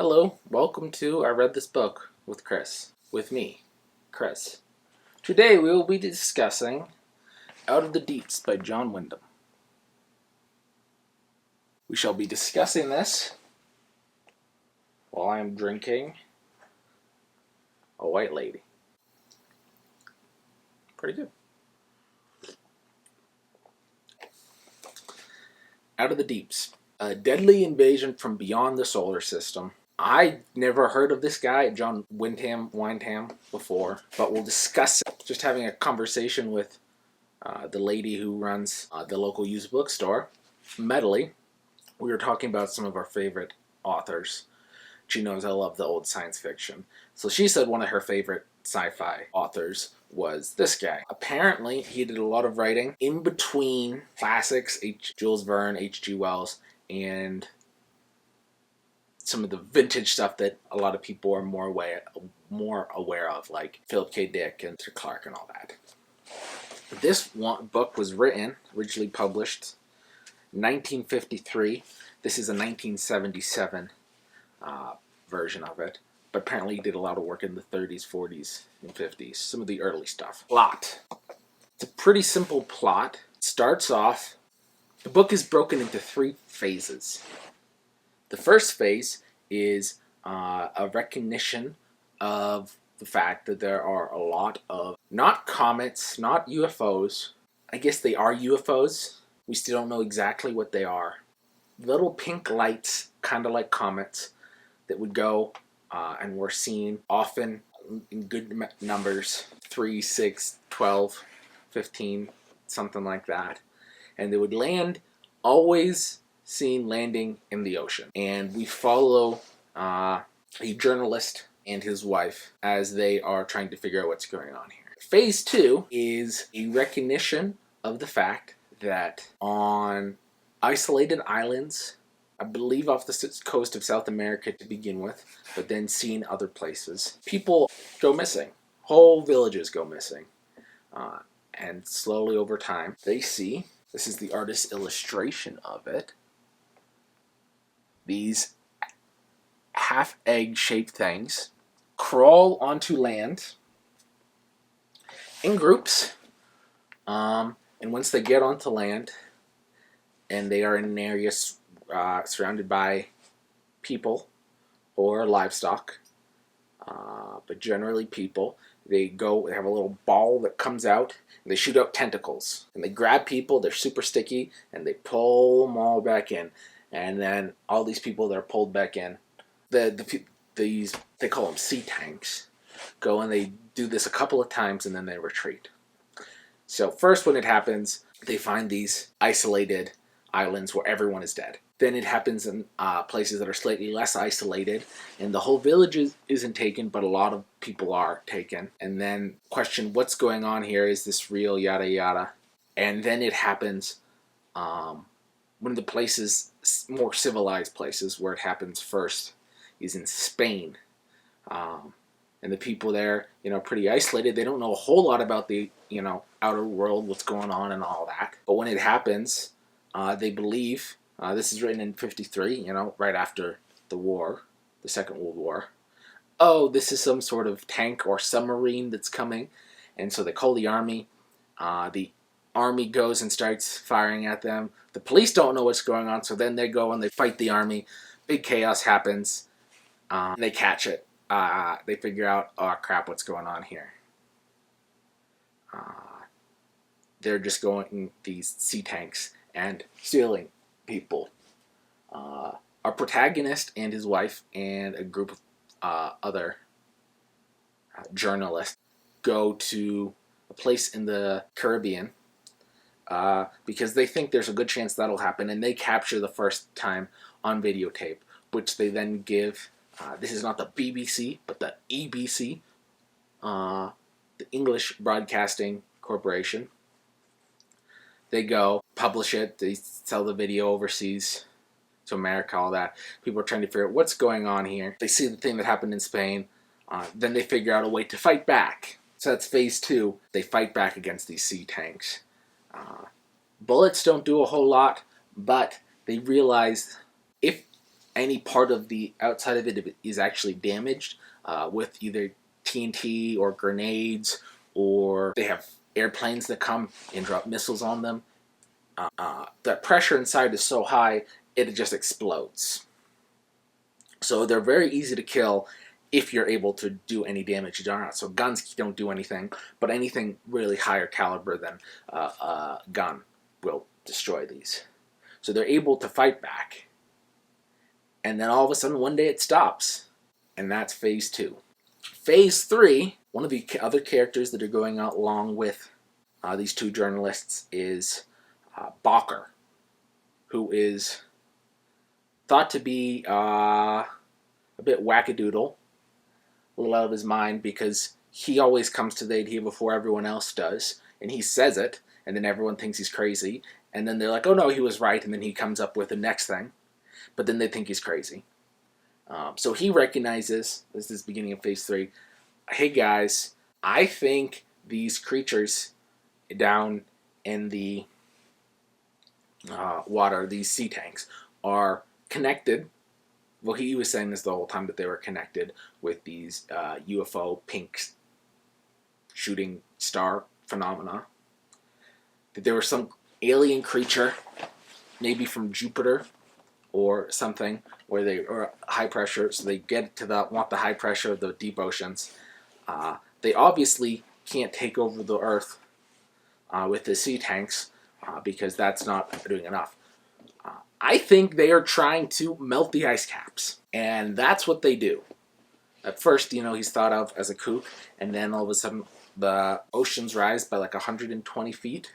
Hello, welcome to I Read This Book with Chris. With me, Chris. Today we will be discussing Out of the Deeps by John Wyndham. We shall be discussing this while I am drinking a white lady. Pretty good. Out of the Deeps. A deadly invasion from beyond the solar system. I never heard of this guy, John Wyndham, before, but we'll discuss it. Just having a conversation with the lady who runs the local used bookstore, Medley. We were talking about some of our favorite authors. She knows I love the old science fiction. So she said one of her favorite sci-fi authors was this guy. Apparently, he did a lot of writing in between classics, Jules Verne, H.G. Wells, and some of the vintage stuff that a lot of people are more aware of, like Philip K. Dick and Sir Clarke and all that. This book was written, originally published, 1953. This is a 1977 version of it, but apparently he did a lot of work in the 30s, 40s, and 50s. Some of the early stuff. Plot. It's a pretty simple plot. It starts off, the book is broken into 3 phases. The first phase is a recognition of the fact that there are a lot of, not comets, not UFOs. I guess they are UFOs. We still don't know exactly what they are. Little pink lights, kind of like comets, that would go and were seen often in good numbers, 3, 6, 12, 15, something like that. And they would land, always seen landing in the ocean. And we follow a journalist and his wife as they are trying to figure out what's going on here. Phase 2 is a recognition of the fact that on isolated islands, I believe off the coast of South America to begin with, but then seen other places, people go missing. Whole villages go missing. And slowly over time, they see, this is the artist's illustration of it, these half-egg shaped things crawl onto land in groups, and once they get onto land and they are in an area surrounded by people or livestock, but generally people, they have a little ball that comes out and they shoot out tentacles and they grab people. They're super sticky and they pull them all back in. And then all these people that are pulled back in, they call them sea tanks, go and they do this a couple of times and then they retreat. So first when it happens, they find these isolated islands where everyone is dead. Then it happens in places that are slightly less isolated, and the whole village isn't taken, but a lot of people are taken. And then question, what's going on here? Is this real? Yada yada. And then it happens, one of the places, more civilized places where it happens first is in Spain. And the people there, pretty isolated. They don't know a whole lot about the, outer world, what's going on and all that. But when it happens, they believe, this is written in 53, right after the war, the Second World War. Oh, this is some sort of tank or submarine that's coming. And so they call the army. The army goes and starts firing at them. The police don't know what's going on, so then they go and they fight the army. Big chaos happens. They catch it. They figure out, oh crap, what's going on here? They're just going, these sea tanks, and stealing people. Our protagonist and his wife and a group of other journalists go to a place in the Caribbean because they think there's a good chance that'll happen, and they capture the first time on videotape, which they then give, this is not the BBC, but the EBC, the English Broadcasting Corporation. They go, publish it, they sell the video overseas to America, all that. People are trying to figure out what's going on here. They see the thing that happened in Spain. Then they figure out a way to fight back. So that's phase 2. They fight back against these sea tanks. Bullets don't do a whole lot, but they realize if any part of the outside of it is actually damaged with either TNT or grenades, or they have airplanes that come and drop missiles on them, the pressure inside is so high it just explodes. So they're very easy to kill if you're able to do any damage or not. So guns don't do anything, but anything really higher caliber than a gun will destroy these. So they're able to fight back. And then all of a sudden, one day it stops. And that's phase 2. Phase 3, one of the other characters that are going out along with these two journalists is Balker, who is thought to be a bit wackadoodle, a little out of his mind, because he always comes to the idea before everyone else does, and he says it, and then everyone thinks he's crazy, and then they're like, oh no, he was right, and then he comes up with the next thing, but then they think he's crazy. So he recognizes, this is the beginning of phase 3, hey guys, I think these creatures down in the water, these sea tanks, are connected. Well, he was saying this the whole time, that they were connected with these UFO pink shooting star phenomena. That there was some alien creature, maybe from Jupiter or something, where they are high pressure, so they get to want the high pressure of the deep oceans. They obviously can't take over the Earth with the sea tanks because that's not doing enough. I think they are trying to melt the ice caps, and that's what they do. At first, he's thought of as a kook, and then all of a sudden the oceans rise by like 120 feet,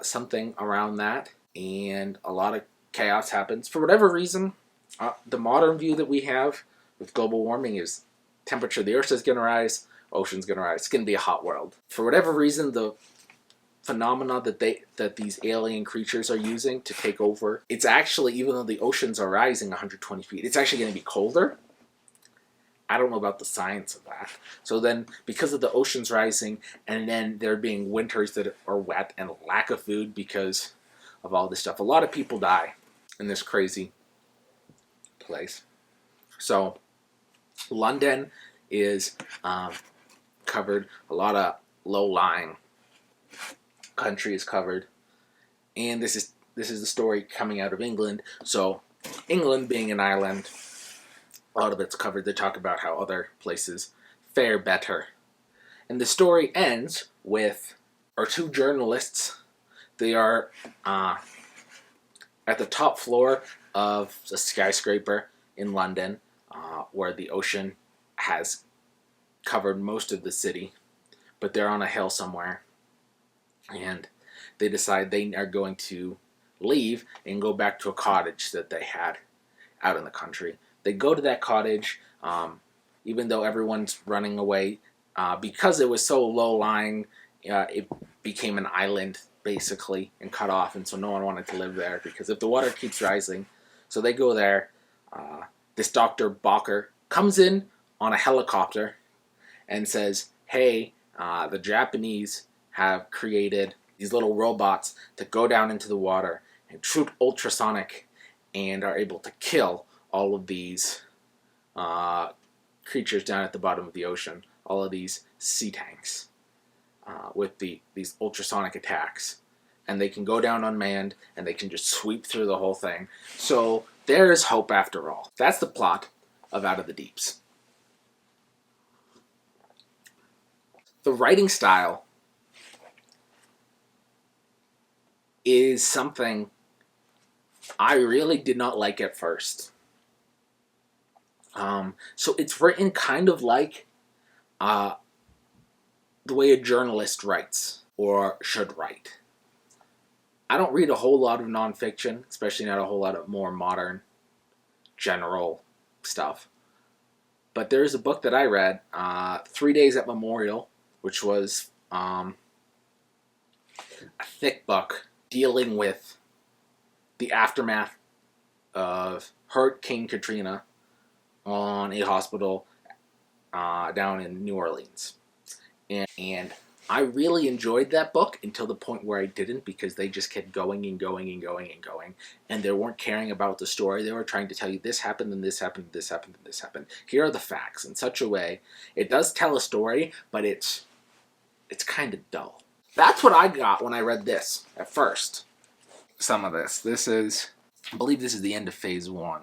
something around that, and a lot of chaos happens. For whatever reason, the modern view that we have with global warming is temperature of the Earth is going to rise, ocean's going to rise. It's going to be a hot world. For whatever reason, the phenomena that these alien creatures are using to take over, it's actually, even though the oceans are rising 120 feet, it's actually going to be colder. I don't know about the science of that. So then, because of the oceans rising, and then there being winters that are wet and lack of food because of all this stuff, a lot of people die in this crazy place. So London is covered. A lot of low-lying country is covered, and this is the story coming out of England. So England being an island, a lot of it's covered. They talk about how other places fare better, and the story ends with our two journalists. They are at the top floor of a skyscraper in London, where the ocean has covered most of the city, but they're on a hill somewhere. And they decide they are going to leave and go back to a cottage that they had out in the country. They go to that cottage, even though everyone's running away, because it was so low-lying, it became an island, basically, and cut off, and so no one wanted to live there, because if the water keeps rising. So they go there. This Dr. Balker comes in on a helicopter and says, hey, the Japanese have created these little robots that go down into the water and shoot ultrasonic and are able to kill all of these creatures down at the bottom of the ocean, all of these sea tanks, with these ultrasonic attacks. And they can go down unmanned, and they can just sweep through the whole thing. So there is hope after all. That's the plot of Out of the Deeps. The writing style is something I really did not like at first. So it's written kind of like the way a journalist writes, or should write. I don't read a whole lot of nonfiction, especially not a whole lot of more modern, general stuff. But there is a book that I read, 3 Days at Memorial, which was a thick book dealing with the aftermath of Hurricane Katrina on a hospital down in New Orleans. And I really enjoyed that book until the point where I didn't, because they just kept going and going and going and going, and they weren't caring about the story. They were trying to tell you this happened and this happened and this happened and this happened. Here are the facts in such a way. It does tell a story, but it's kind of dull. That's what I got when I read this at first. Some of this. I believe this is the end of Phase 1.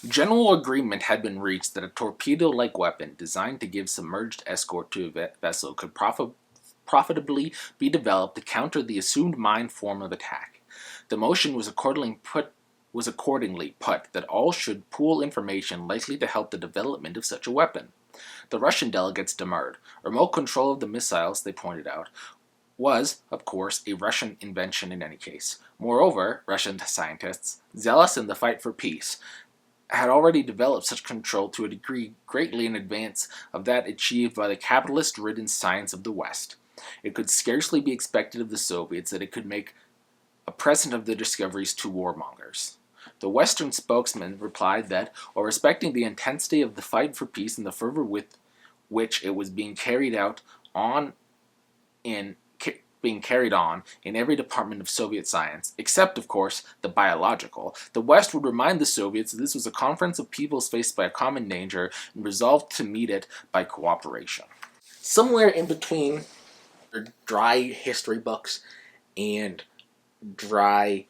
General agreement had been reached that a torpedo-like weapon designed to give submerged escort to a vessel could profitably be developed to counter the assumed mine form of attack. The motion was accordingly put that all should pool information likely to help the development of such a weapon. The Russian delegates demurred. Remote control of the missiles, they pointed out, was, of course, a Russian invention in any case. Moreover, Russian scientists, zealous in the fight for peace, had already developed such control to a degree greatly in advance of that achieved by the capitalist-ridden science of the West. It could scarcely be expected of the Soviets that it could make a present of the discoveries to warmongers. The Western spokesman replied that, while respecting the intensity of the fight for peace and the fervor with which it was being carried on in every department of Soviet science, except, of course, the biological, the West would remind the Soviets that this was a conference of peoples faced by a common danger and resolved to meet it by cooperation. Somewhere in between dry history books and dry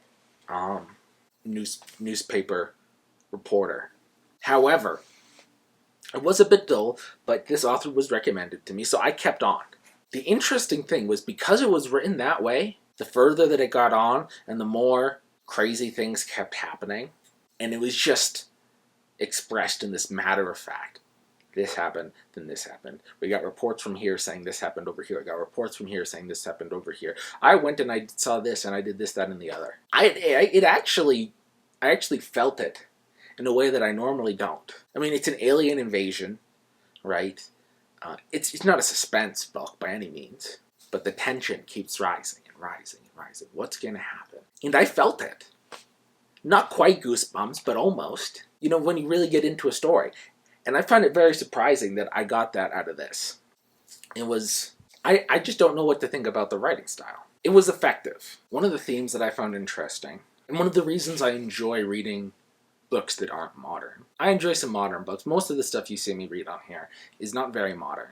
newspaper reporter. However, it was a bit dull, but this author was recommended to me, so I kept on. The interesting thing was, because it was written that way, the further that it got on and the more crazy things kept happening, and it was just expressed in this matter of fact. This happened, then this happened. We got reports from here saying this happened over here. I got reports from here saying this happened over here. I went and I saw this and I did this, that, and the other. I actually felt it in a way that I normally don't. I mean, it's an alien invasion, right? It's not a suspense book by any means, but the tension keeps rising and rising and rising. What's going to happen? And I felt it. Not quite goosebumps, but almost. You know, when you really get into a story. And I find it very surprising that I got that out of this. It was... I just don't know what to think about the writing style. It was effective. One of the themes that I found interesting, and one of the reasons I enjoy reading books that aren't modern. I enjoy some modern books. Most of the stuff you see me read on here is not very modern.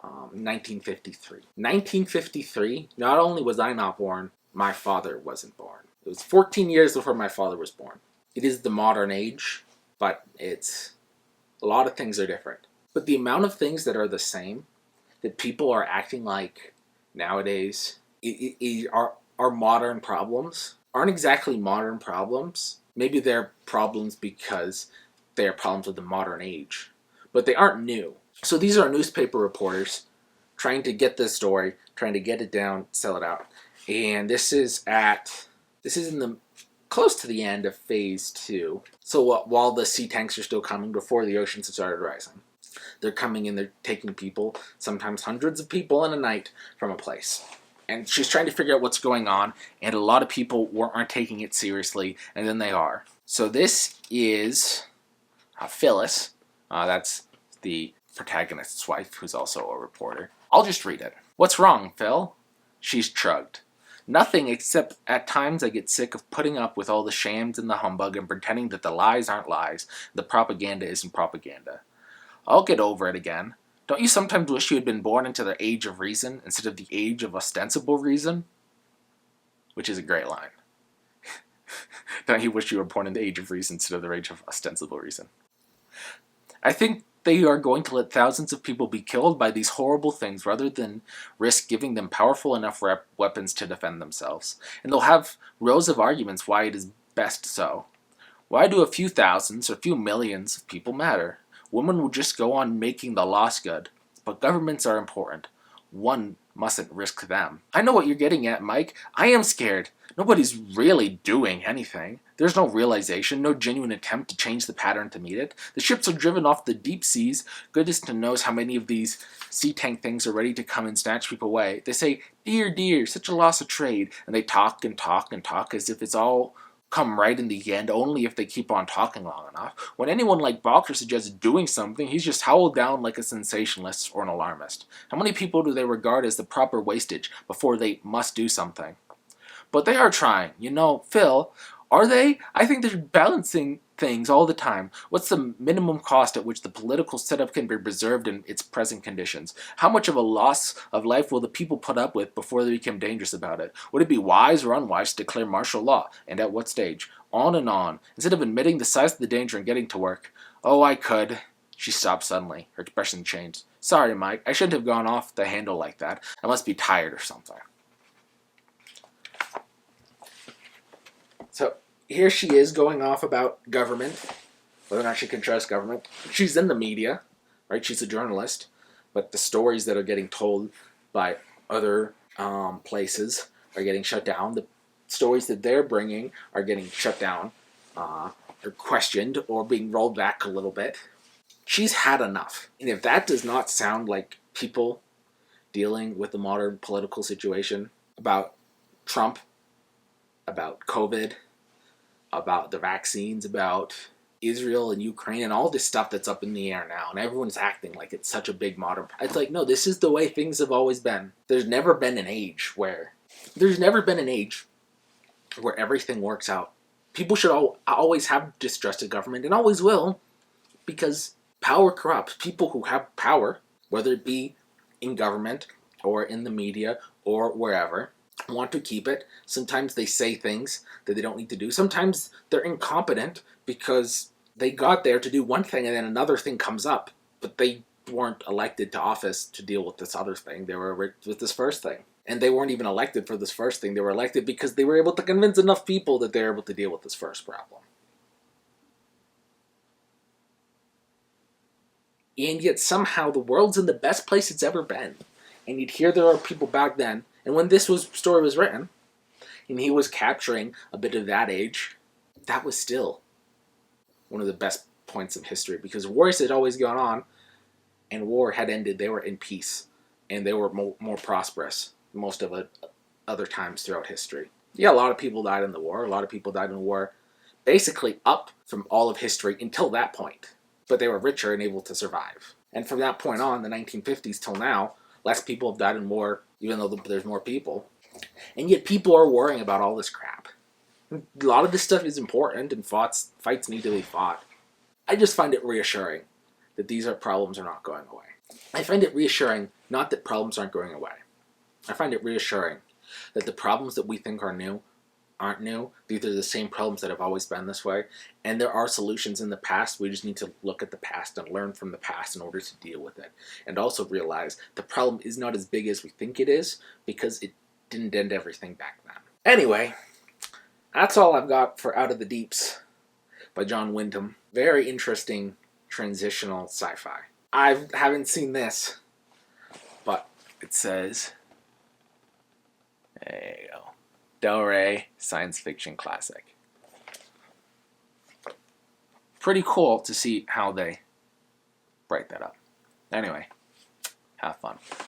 1953. 1953, not only was I not born, my father wasn't born. It was 14 years before my father was born. It is the modern age, but it's... a lot of things are different. But the amount of things that are the same, that people are acting like nowadays, are modern problems, aren't exactly modern problems. Maybe they're problems because they are problems of the modern age, but they aren't new. So these are newspaper reporters trying to get this story, trying to get it down, sell it out. And this is in the close to the end of Phase 2. So while the sea tanks are still coming, before the oceans have started rising, they're coming and they're taking people, sometimes hundreds of people in a night, from a place. And she's trying to figure out what's going on, and a lot of people aren't taking it seriously, and then they are. So this is Phyllis. That's the protagonist's wife, who's also a reporter. I'll just read it. "What's wrong, Phil?" She's shrugged. "Nothing, except at times I get sick of putting up with all the shams and the humbug and pretending that the lies aren't lies, the propaganda isn't propaganda. I'll get over it again. Don't you sometimes wish you had been born into the age of reason instead of the age of ostensible reason?" Which is a great line. Don't you wish you were born in the age of reason instead of the age of ostensible reason? "I think they are going to let thousands of people be killed by these horrible things rather than risk giving them powerful enough weapons to defend themselves. And they'll have rows of arguments why it is best so. Why do a few thousands or a few millions of people matter? Women will just go on making the loss good. But governments are important. One mustn't risk them." "I know what you're getting at, Mike. I am scared. Nobody's really doing anything. There's no realization, no genuine attempt to change the pattern to meet it. The ships are driven off the deep seas. Goodness knows how many of these sea tank things are ready to come and snatch people away. They say, 'Dear, dear, such a loss of trade.' And they talk and talk and talk as if it's all come right in the end only if they keep on talking long enough. When anyone like Balker suggests doing something, he's just howled down like a sensationalist or an alarmist. How many people do they regard as the proper wastage before they must do something? But they are trying. You know, Phil, are they? I think they're balancing things all the time. What's the minimum cost at which the political setup can be preserved in its present conditions? How much of a loss of life will the people put up with before they become dangerous about it? Would it be wise or unwise to declare martial law? And at what stage? On and on. Instead of admitting the size of the danger and getting to work. Oh, I could. She stopped suddenly. Her expression changed. Sorry, Mike. I shouldn't have gone off the handle like that. I must be tired or something. So here she is going off about government, whether or not she can trust government. She's in the media, right? She's a journalist, but the stories that are getting told by other places are getting shut down. The stories that they're bringing are getting shut down, or questioned, or being rolled back a little bit. She's had enough. And if that does not sound like people dealing with the modern political situation about Trump, about COVID, about the vaccines, about Israel and Ukraine, and all this stuff that's up in the air now, and everyone's acting like it's such a big modern... It's like, no, this is the way things have always been. There's never been an age where everything works out. People should always have distrust of government, and always will, because power corrupts. People who have power, whether it be in government or in the media or wherever, want to keep it. Sometimes they say things that they don't need to do. Sometimes they're incompetent because they got there to do one thing and then another thing comes up, but they weren't elected to office to deal with this other thing. They were with this first thing. And they weren't even elected for this first thing. They were elected because they were able to convince enough people that they're able to deal with this first problem. And yet somehow the world's in the best place it's ever been. And you'd hear there are people back then, and when this story was written, and he was capturing a bit of that age, that was still one of the best points of history, because wars had always gone on, and war had ended. They were in peace, and they were more prosperous than most of it other times throughout history. Yeah, a lot of people died in the war. A lot of people died in the war basically up from all of history until that point. But they were richer and able to survive. And from that point on, the 1950s till now, less people have died in war, even though there's more people. And yet people are worrying about all this crap. A lot of this stuff is important, and fights need to be fought. I just find it reassuring that these problems are not going away. I find it reassuring not that problems aren't going away. I find it reassuring that the problems that we think are new aren't new. These are the same problems that have always been this way. And there are solutions in the past. We just need to look at the past and learn from the past in order to deal with it. And also realize the problem is not as big as we think it is, because it didn't end everything back then. Anyway, that's all I've got for Out of the Deeps by John Wyndham. Very interesting transitional sci-fi. I haven't seen this, but it says, there you go, Del Rey science fiction classic. Pretty cool to see how they break that up. Anyway, have fun.